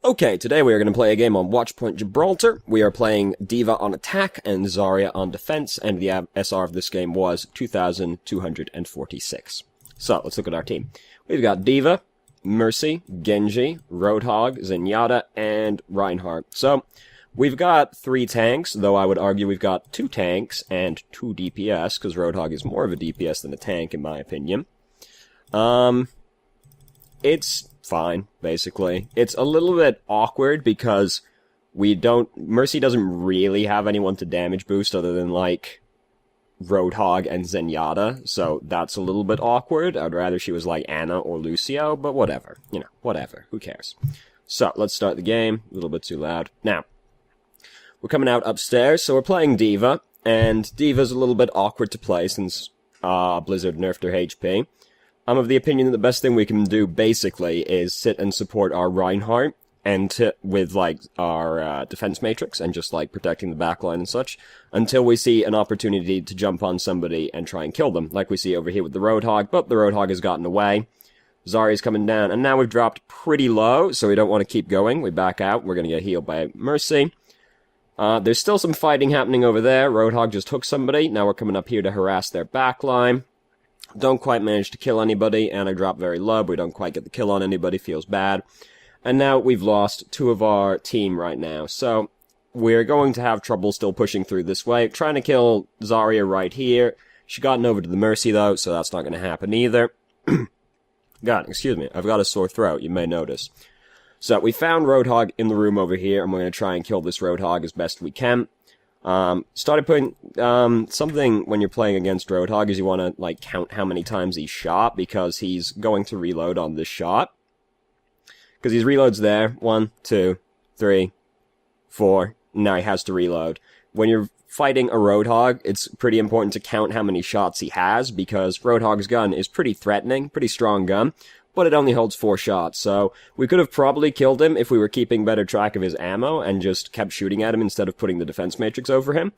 Okay, today we are going to play a game on Watchpoint Gibraltar. We are playing D.Va on attack and Zarya on defense, and the SR of this game was 2,246. So, let's look at our team. We've got D.Va, Mercy, Genji, Roadhog, Zenyatta, and Reinhardt. So, we've got 3 tanks, though I would argue we've got 2 tanks and 2 DPS, because Roadhog is more of a DPS than a tank, in my opinion. It's fine, basically. It's a little bit awkward because Mercy doesn't really have anyone to damage boost other than, like, Roadhog and Zenyatta, so that's a little bit awkward. I'd rather she was like Anna or Lucio, but whatever. You know, whatever. Who cares? So, let's start the game. A little bit too loud. Now, we're coming out upstairs, so we're playing D.Va, and D.Va's a little bit awkward to play since Blizzard nerfed her HP. I'm of the opinion that the best thing we can do, basically, is sit and support our Reinhardt, and with, like, our defense matrix, and just, like, protecting the backline and such, until we see an opportunity to jump on somebody and try and kill them, like we see over here with the Roadhog, but the Roadhog has gotten away. Zarya's coming down, and now we've dropped pretty low, so we don't want to keep going. We back out. We're going to get healed by Mercy. There's still some fighting happening over there. Roadhog just hooked somebody. Now we're coming up here to harass their backline. Don't quite manage to kill anybody, and I drop very low, but we don't quite get the kill on anybody. Feels bad. And now we've lost 2 of our team right now, so we're going to have trouble still pushing through this way. Trying to kill Zarya right here. She gotten over to the Mercy, though, so that's not going to happen either. God, excuse me, I've got a sore throat, you may notice. So, we found Roadhog in the room over here, and we're going to try and kill this Roadhog as best we can. Started putting, something when you're playing against Roadhog is you want to, like, count how many times he's shot, because he's going to reload on this shot. Because he reloads there, 1, 2, 3, 4, now he has to reload. When you're fighting a Roadhog, it's pretty important to count how many shots he has, because Roadhog's gun is pretty threatening, pretty strong gun, but it only holds 4 shots, so we could have probably killed him if we were keeping better track of his ammo and just kept shooting at him instead of putting the defense matrix over him.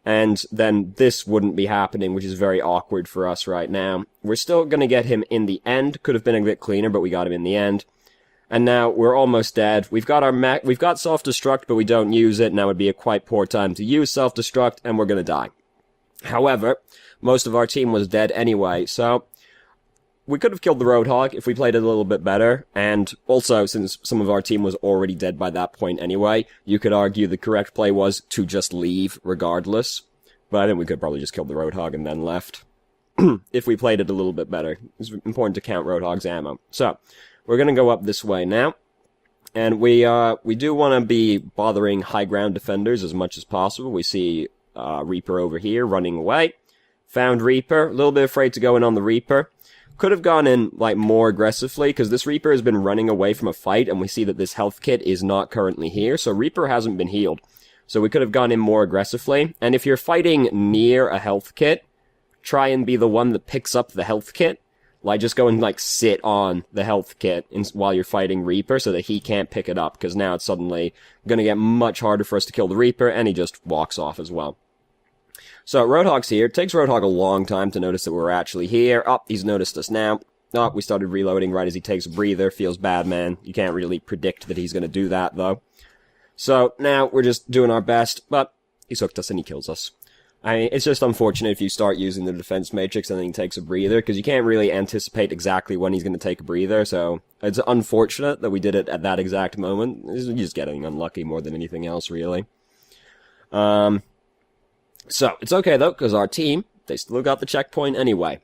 And then this wouldn't be happening, which is very awkward for us right now. We're still gonna get him in the end, could have been a bit cleaner, but we got him in the end. And now we're almost dead. We've got we've got self-destruct, but we don't use it. Now would be a quite poor time to use self-destruct, and we're gonna die. However, most of our team was dead anyway, so we could have killed the Roadhog if we played it a little bit better, and also, since some of our team was already dead by that point anyway, you could argue the correct play was to just leave regardless. But I think we could probably just kill the Roadhog and then left. If we played it a little bit better. It's important to count Roadhog's ammo. So, we're gonna go up this way now, and we do want to be bothering high ground defenders as much as possible. We see Reaper over here running away. Found Reaper, a little bit afraid to go in on the Reaper. Could have gone in, like, more aggressively, because this Reaper has been running away from a fight, and we see that this health kit is not currently here, so Reaper hasn't been healed. So we could have gone in more aggressively, and if you're fighting near a health kit, try and be the one that picks up the health kit. Like, just go and, like, sit on the health kit while you're fighting Reaper so that he can't pick it up, because now it's suddenly gonna get much harder for us to kill the Reaper, and he just walks off as well. So, Roadhog's here. It takes Roadhog a long time to notice that we're actually here. Oh, he's noticed us now. Oh, we started reloading right as he takes a breather. Feels bad, man. You can't really predict that he's gonna do that, though. So, now we're just doing our best, but he's hooked us and he kills us. I mean, it's just unfortunate if you start using the defense matrix and then he takes a breather, because you can't really anticipate exactly when he's going to take a breather, so it's unfortunate that we did it at that exact moment. You're just getting unlucky more than anything else, really. So, it's okay, though, because our team, they still got the checkpoint anyway.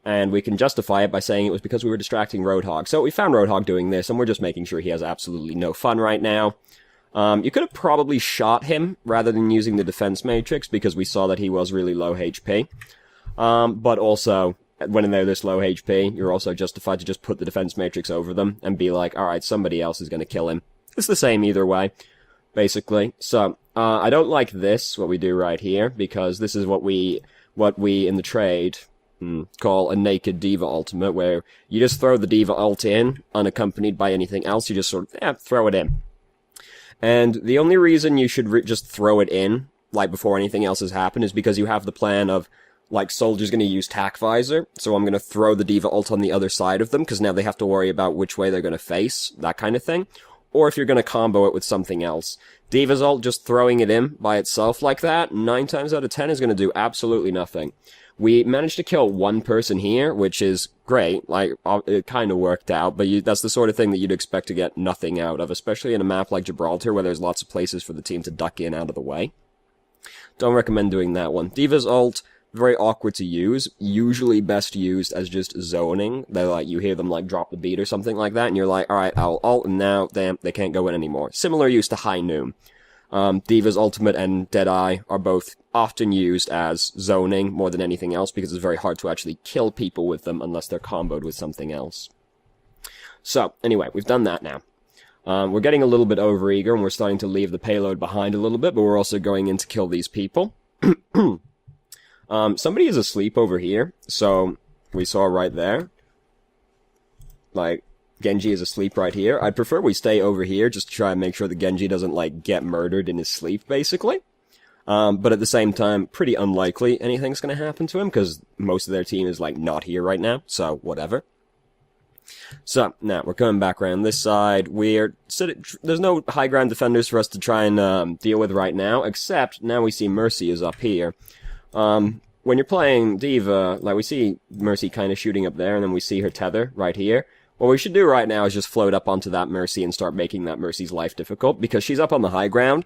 And we can justify it by saying it was because we were distracting Roadhog. So we found Roadhog doing this, and we're just making sure he has absolutely no fun right now. You could have probably shot him rather than using the defense matrix, because we saw that he was really low HP. But also, when they're this low HP, you're also justified to just put the defense matrix over them and be like, alright, somebody else is gonna kill him. It's the same either way, basically. So, I don't like this, what we do right here, because this is what we in the trade call a naked D.Va ultimate, where you just throw the D.Va ult in, unaccompanied by anything else, you just sort of, throw it in. And the only reason you should just throw it in, like, before anything else has happened, is because you have the plan of, like, Soldier's gonna use Tac Visor, so I'm gonna throw the D.Va ult on the other side of them, because now they have to worry about which way they're gonna face, that kind of thing. or if you're going to combo it with something else. D.Va's ult, just throwing it in by itself like that, 9 times out of 10 is going to do absolutely nothing. We managed to kill one person here, which is great. Like, it kind of worked out, but that's the sort of thing that you'd expect to get nothing out of, especially in a map like Gibraltar, where there's lots of places for the team to duck in out of the way. Don't recommend doing that one. D.Va's ult, very awkward to use, usually best used as just zoning. They're like, you hear them like drop the beat or something like that, and you're like, alright, I'll ult, and now, damn, they can't go in anymore. Similar use to High Noon. D.Va's ultimate and Deadeye are both often used as zoning more than anything else, because it's very hard to actually kill people with them unless they're comboed with something else. So, anyway, we've done that now. We're getting a little bit overeager, and we're starting to leave the payload behind a little bit, but we're also going in to kill these people. Somebody is asleep over here, so we saw right there. Like, Genji is asleep right here. I'd prefer we stay over here just to try and make sure that Genji doesn't, like, get murdered in his sleep, basically. But at the same time, pretty unlikely anything's gonna happen to him, because most of their team is, like, not here right now, so whatever. So, now, we're coming back around this side. There's no high ground defenders for us to try and deal with right now, except now we see Mercy is up here. When you're playing D.Va, like, we see Mercy kind of shooting up there, and then we see her tether right here. What we should do right now is just float up onto that Mercy and start making that Mercy's life difficult, because she's up on the high ground.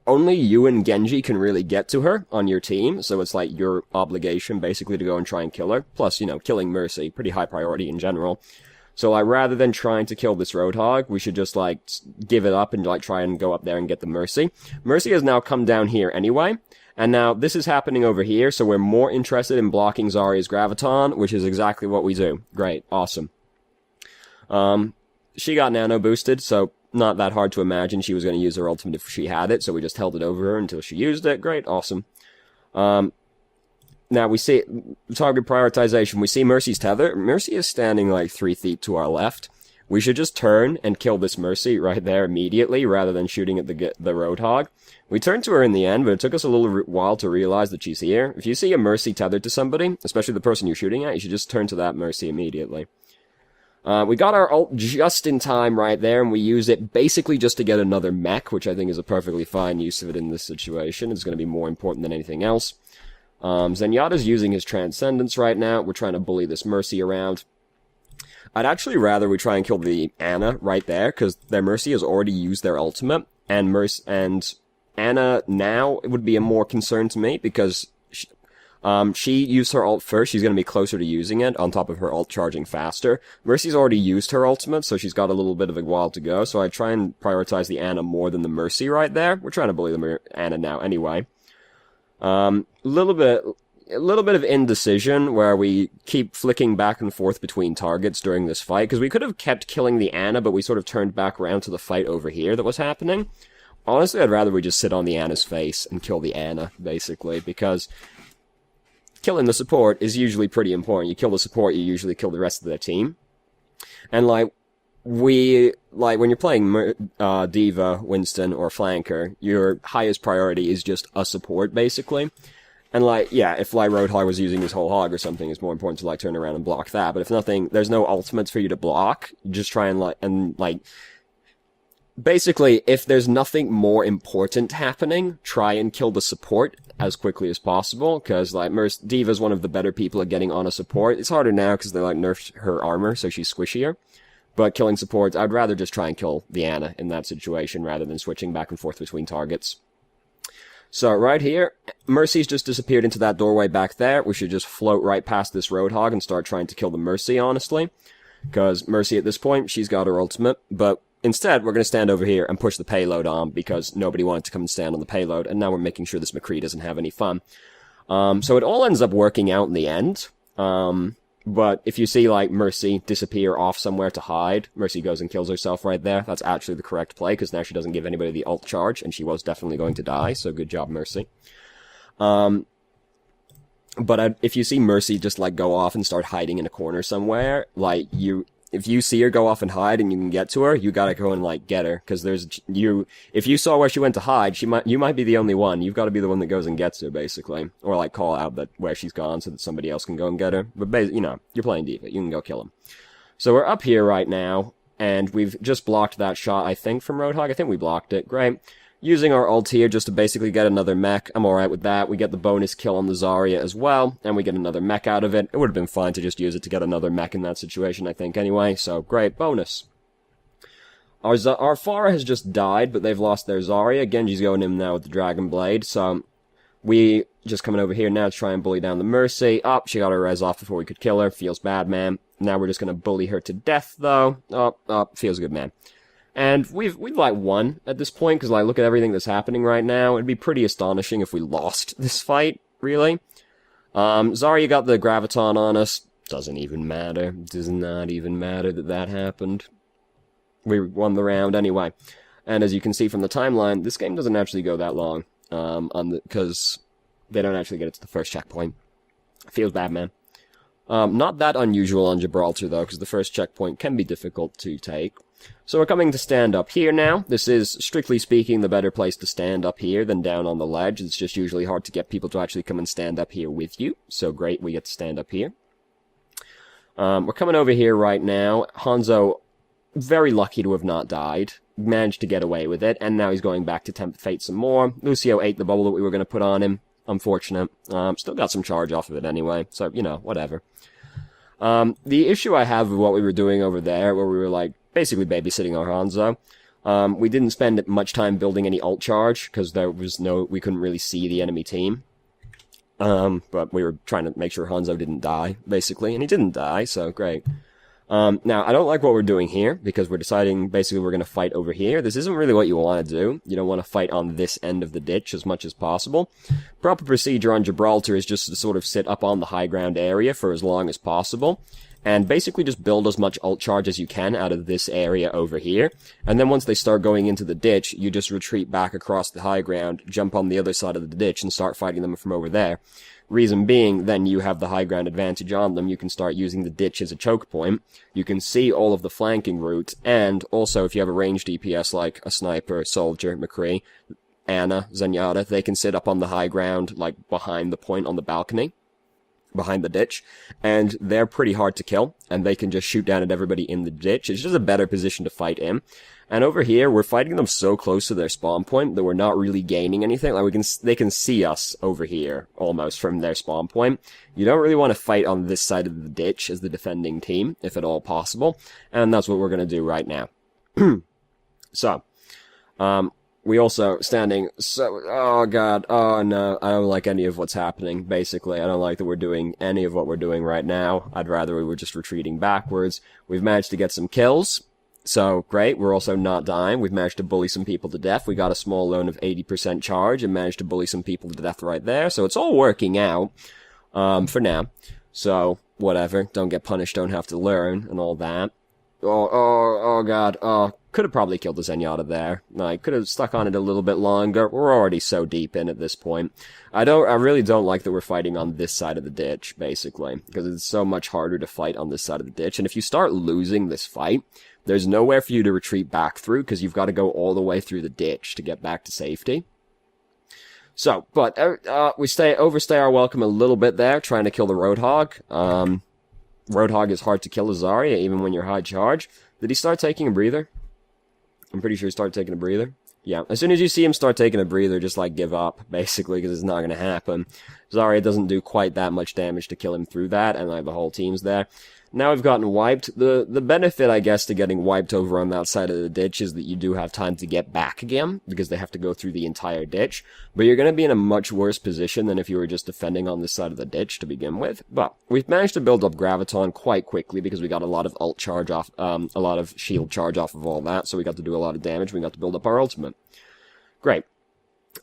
Only you and Genji can really get to her on your team, so it's like your obligation, basically, to go and try and kill her. Plus, you know, killing Mercy, pretty high priority in general. So, like, rather than trying to kill this Roadhog, we should just, like, give it up and, like, try and go up there and get the Mercy. Mercy has now come down here anyway, and now this is happening over here, so we're more interested in blocking Zarya's Graviton, which is exactly what we do. Great. Awesome. She got nano boosted, so not that hard to imagine she was going to use her ultimate if she had it, so we just held it over her until she used it. Great. Awesome. Now we see target prioritization. We see Mercy's tether. Mercy is standing like 3 feet to our left. We should just turn and kill this Mercy right there immediately, rather than shooting at the Roadhog. We turned to her in the end, but it took us a little while to realize that she's here. If you see a Mercy tethered to somebody, especially the person you're shooting at, you should just turn to that Mercy immediately. We got our ult just in time right there, and we use it basically just to get another mech, which I think is a perfectly fine use of it in this situation. It's going to be more important than anything else. Zenyatta's using his Transcendence right now. We're trying to bully this Mercy around. I'd actually rather we try and kill the Ana right there, because their Mercy has already used their ultimate, and Ana now would be a more concern to me, because she used her ult first. She's going to be closer to using it, on top of her ult charging faster. Mercy's already used her ultimate, so she's got a little bit of a while to go, so I try and prioritize the Ana more than the Mercy right there. We're trying to bully the Ana now anyway. A little bit of indecision, where we keep flicking back and forth between targets during this fight, because we could have kept killing the Ana, but we sort of turned back around to the fight over here that was happening. Honestly, I'd rather we just sit on the Ana's face and kill the Ana, basically, because killing the support is usually pretty important. You kill the support, you usually kill the rest of their team. And, like, when you're playing D.Va, Winston, or Flanker, your highest priority is just a support, basically. And, like, yeah, if, like, Roadhog was using his whole hog or something, it's more important to, like, turn around and block that. But if nothing, there's no ultimates for you to block, just try and, basically, if there's nothing more important happening, try and kill the support as quickly as possible, because, like, D.Va's one of the better people at getting on a support. It's harder now because they, like, nerfed her armor, so she's squishier. But killing supports, I'd rather just try and kill the Ana in that situation, rather than switching back and forth between targets. So, right here, Mercy's just disappeared into that doorway back there. We should just float right past this Roadhog and start trying to kill the Mercy, honestly. Because Mercy, at this point, she's got her ultimate, but instead, we're going to stand over here and push the payload on, because nobody wanted to come and stand on the payload, and now we're making sure this McCree doesn't have any fun. So it all ends up working out in the end. But if you see, like, Mercy disappear off somewhere to hide, Mercy goes and kills herself right there. That's actually the correct play, because now she doesn't give anybody the ult charge, and she was definitely going to die, so good job, Mercy. But if you see Mercy just, like, go off and start hiding in a corner somewhere, like, if you see her go off and hide and you can get to her, you gotta go and, like, get her, because if you saw where she went to hide, you might be the only one. You've gotta be the one that goes and gets her, basically. Or, like, call out where she's gone so that somebody else can go and get her. But, you know, you're playing D.Va. You can go kill him. So we're up here right now, and we've just blocked that shot, I think, from Roadhog. I think we blocked it. Great. Using our ult here just to basically get another mech. I'm alright with that. We get the bonus kill on the Zarya as well, and we get another mech out of it. It would have been fine to just use it to get another mech in that situation, I think, anyway. So, great. Bonus. Our Pharah has just died, but they've lost their Zarya. Genji's going in now with the Dragon Blade, so we just coming over here now to try and bully down the Mercy. Oh, she got her res off before we could kill her. Feels bad, man. Now we're just going to bully her to death, though. Oh, feels good, man. And we've like won at this point, because like look at everything that's happening right now. It'd be pretty astonishing if we lost this fight, really. Zarya got the Graviton on us. Doesn't even matter. Does not even matter that that happened. We won the round anyway. And as you can see from the timeline, this game doesn't actually go that long, because they don't actually get it to the first checkpoint. Feels bad, man. Not that unusual on Gibraltar, though, because the first checkpoint can be difficult to take. So we're coming to stand up here now. This is, strictly speaking, the better place to stand up here than down on the ledge. It's just usually hard to get people to actually come and stand up here with you. So great, we get to stand up here. We're coming over here right now. Hanzo, very lucky to have not died. Managed to get away with it, and now he's going back to tempt fate some more. Lucio ate the bubble that we were going to put on him. Unfortunate. Still got some charge off of it anyway, so, you know, whatever. The issue I have with what we were doing over there, where we were, like, basically babysitting our Hanzo, we didn't spend much time building any ult charge, because we couldn't really see the enemy team. But we were trying to make sure Hanzo didn't die, basically, and he didn't die, so great. Now, I don't like what we're doing here, because we're deciding, basically, we're going to fight over here. This isn't really what you want to do. You don't want to fight on this end of the ditch as much as possible. Proper procedure on Gibraltar is just to sort of sit up on the high ground area for as long as possible, and basically just build as much ult charge as you can out of this area over here. And then once they start going into the ditch, you just retreat back across the high ground, jump on the other side of the ditch, and start fighting them from over there. Reason being, then you have the high ground advantage on them. You can start using the ditch as a choke point. You can see all of the flanking route, and also if you have a ranged DPS like a sniper, soldier, McCree, Ana, Zenyatta, they can sit up on the high ground, like behind the point on the balcony, behind the ditch, and they're pretty hard to kill, and they can just shoot down at everybody in the ditch. It's just a better position to fight in. And over here, we're fighting them so close to their spawn point that we're not really gaining anything. Like they can see us over here, almost, from their spawn point. You don't really want to fight on this side of the ditch as the defending team, if at all possible. And that's what we're going to do right now. So, we also standing so, oh god, oh no, I don't like any of what's happening, basically. I don't like that we're doing any of what we're doing right now. I'd rather we were just retreating backwards. We've managed to get some kills. So, great, we're also not dying. We've managed to bully some people to death. We got a small loan of 80% charge and managed to bully some people to death right there. So it's all working out, for now. So, whatever. Don't get punished, don't have to learn, and all that. Oh god, could have probably killed the Zenyatta there. Like, could have stuck on it a little bit longer. We're already so deep in at this point. I really don't like that we're fighting on this side of the ditch, basically, because it's so much harder to fight on this side of the ditch. And if you start losing this fight, there's nowhere for you to retreat back through, because you've got to go all the way through the ditch to get back to safety. So, but, we overstay our welcome a little bit there, trying to kill the Roadhog. Roadhog is hard to kill as Zarya, even when you're high charge. Did he start taking a breather? I'm pretty sure he started taking a breather. Yeah, as soon as you see him start taking a breather, just, like, give up, basically, because it's not going to happen. Zarya doesn't do quite that much damage to kill him through that, and, like, the whole team's there. Now we've gotten wiped. The benefit, I guess, to getting wiped over on that side of the ditch is that you do have time to get back again, because they have to go through the entire ditch. But you're going to be in a much worse position than if you were just defending on this side of the ditch to begin with. But we've managed to build up Graviton quite quickly, because we got a lot of ult charge off, a lot of shield charge off of all that, so we got to do a lot of damage. We got to build up our ultimate. Great.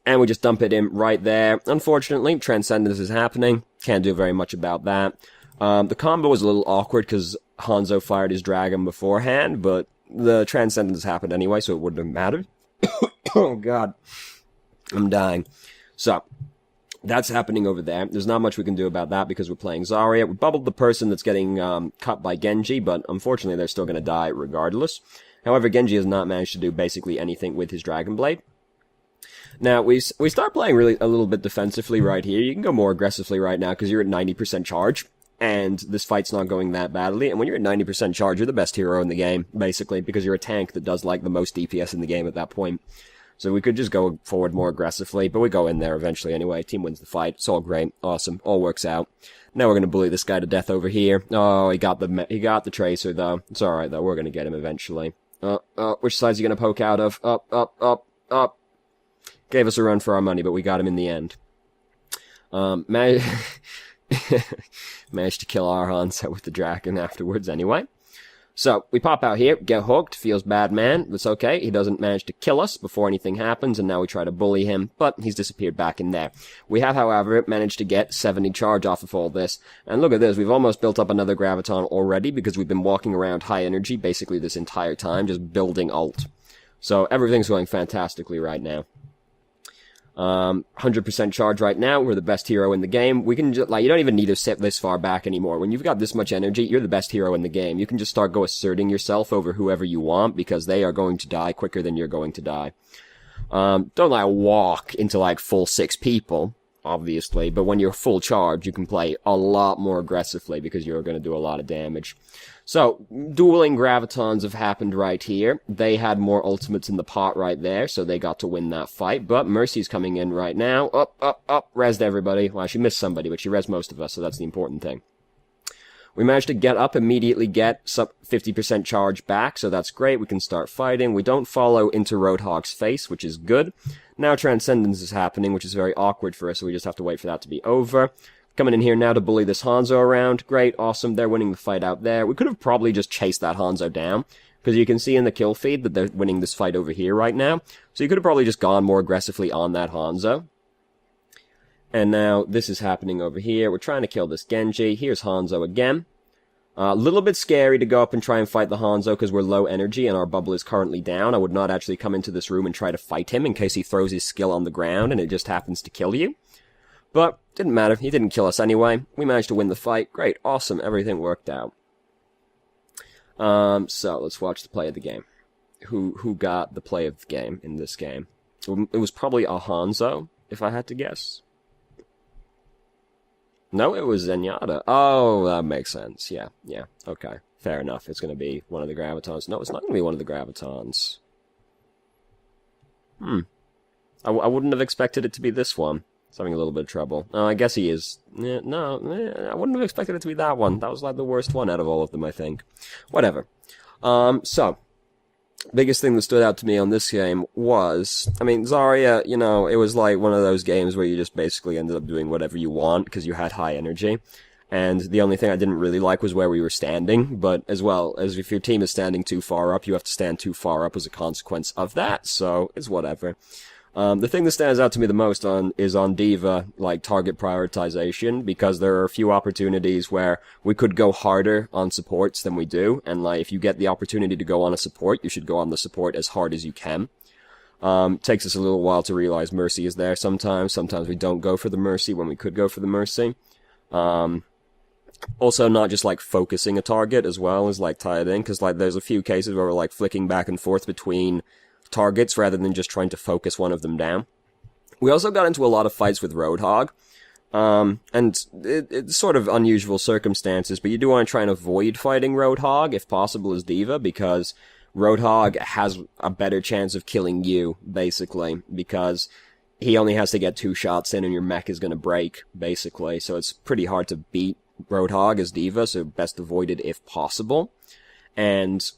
And we just dump it in right there. Unfortunately, Transcendence is happening. Can't do very much about that. The combo was a little awkward because Hanzo fired his dragon beforehand, but the Transcendence happened anyway, so it wouldn't have mattered. Oh god. I'm dying. So, that's happening over there. There's not much we can do about that because we're playing Zarya. We bubbled the person that's getting cut by Genji, but unfortunately they're still going to die regardless. However, Genji has not managed to do basically anything with his Dragon Blade. Now, we start playing really a little bit defensively right here. You can go more aggressively right now because you're at 90% charge. and this fight's not going that badly, and when you're at 90% charge, you're the best hero in the game, basically, because you're a tank that does, like, the most DPS in the game at that point. So we could just go forward more aggressively, but we go in there eventually anyway. Team wins the fight. It's all great. Awesome. All works out. Now we're gonna bully this guy to death over here. Oh, he got the Tracer, though. It's alright, though. We're gonna get him eventually. Which side's he gonna poke out of? Up, up, up, up. Gave us a run for our money, but we got him in the end. Managed to kill our Hanzo with the Draken afterwards anyway. So, we pop out here, get hooked, feels bad, man. It's okay, he doesn't manage to kill us before anything happens, and now we try to bully him, but he's disappeared back in there. We have, however, managed to get 70 charge off of all this. And look at this, we've almost built up another Graviton already, because we've been walking around high energy basically this entire time, just building ult. So, everything's going fantastically right now. 100% charge right now. We're the best hero in the game. We can just, like, you don't even need to sit this far back anymore. When you've got this much energy, you're the best hero in the game. You can just start asserting yourself over whoever you want, because they are going to die quicker than you're going to die. Don't, like, walk into, like, full 6 people, obviously, but when you're full charge, you can play a lot more aggressively, because you're going to do a lot of damage. So, dueling Gravitons have happened right here. They had more ultimates in the pot right there, so they got to win that fight. But Mercy's coming in right now. Up, up, up. Rezzed everybody. Well, she missed somebody, but she rezzed most of us, so that's the important thing. We managed to get up, immediately get 50% charge back, so that's great. We can start fighting. We don't follow into Roadhog's face, which is good. Now Transcendence is happening, which is very awkward for us, so we just have to wait for that to be over. Coming in here now to bully this Hanzo around. Great, awesome. They're winning the fight out there. We could have probably just chased that Hanzo down, because you can see in the kill feed that they're winning this fight over here right now. So you could have probably just gone more aggressively on that Hanzo. And now this is happening over here. We're trying to kill this Genji. Here's Hanzo again. A little bit scary to go up and try and fight the Hanzo because we're low energy and our bubble is currently down. I would not actually come into this room and try to fight him in case he throws his skill on the ground and it just happens to kill you. But, didn't matter. He didn't kill us anyway. We managed to win the fight. Great. Awesome. Everything worked out. So, let's watch the play of the game. Who got the play of the game in this game? It was probably a Hanzo, if I had to guess. No, it was Zenyatta. Oh, that makes sense. Yeah, okay. Fair enough. It's going to be one of the Gravitons. No, it's not going to be one of the Gravitons. I wouldn't have expected it to be this one. It's having a little bit of trouble. Oh, I guess he is. I wouldn't have expected it to be that one. That was like the worst one out of all of them, I think. Whatever. So, biggest thing that stood out to me on this game was, I mean, Zarya, you know, it was like one of those games where you just basically ended up doing whatever you want because you had high energy. And the only thing I didn't really like was where we were standing, but as well as if your team is standing too far up, you have to stand too far up as a consequence of that, so it's whatever. The thing that stands out to me the most is on D.Va, like, target prioritization, because there are a few opportunities where we could go harder on supports than we do, and, like, if you get the opportunity to go on a support, you should go on the support as hard as you can. Takes us a little while to realize Mercy is there sometimes. Sometimes we don't go for the Mercy when we could go for the Mercy. Also, not just, like, focusing a target as well is, like, tied in, because, like, there's a few cases where we're, like, flicking back and forth between targets rather than just trying to focus one of them down. We also got into a lot of fights with Roadhog, and it's sort of unusual circumstances, but you do want to try and avoid fighting Roadhog, if possible, as D.Va, because Roadhog has a better chance of killing you, basically, because he only has to get 2 shots in and your mech is going to break, basically, so it's pretty hard to beat Roadhog as D.Va, so best avoided if possible. And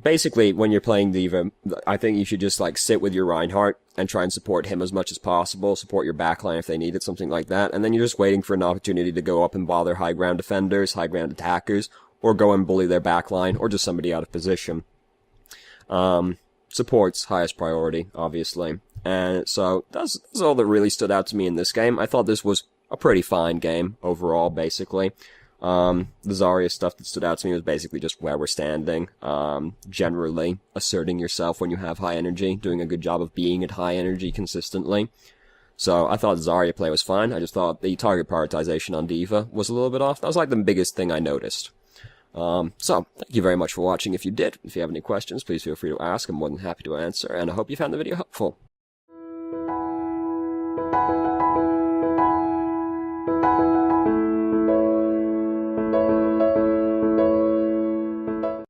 basically, when you're playing D.Va, I think you should just, like, sit with your Reinhardt and try and support him as much as possible, support your backline if they needed, something like that, and then you're just waiting for an opportunity to go up and bother high ground defenders, high ground attackers, or go and bully their backline, or just somebody out of position. Support's highest priority, obviously. And so, that's all that really stood out to me in this game. I thought this was a pretty fine game, overall, basically. The Zarya stuff that stood out to me was basically just where we're standing, generally asserting yourself when you have high energy, doing a good job of being at high energy consistently. So I thought Zarya play was fine. I just thought the target prioritization on D.Va was a little bit off. That was like the biggest thing I noticed. So, thank you very much for watching if you did. If you have any questions, please feel free to ask. I'm more than happy to answer, and I hope you found the video helpful.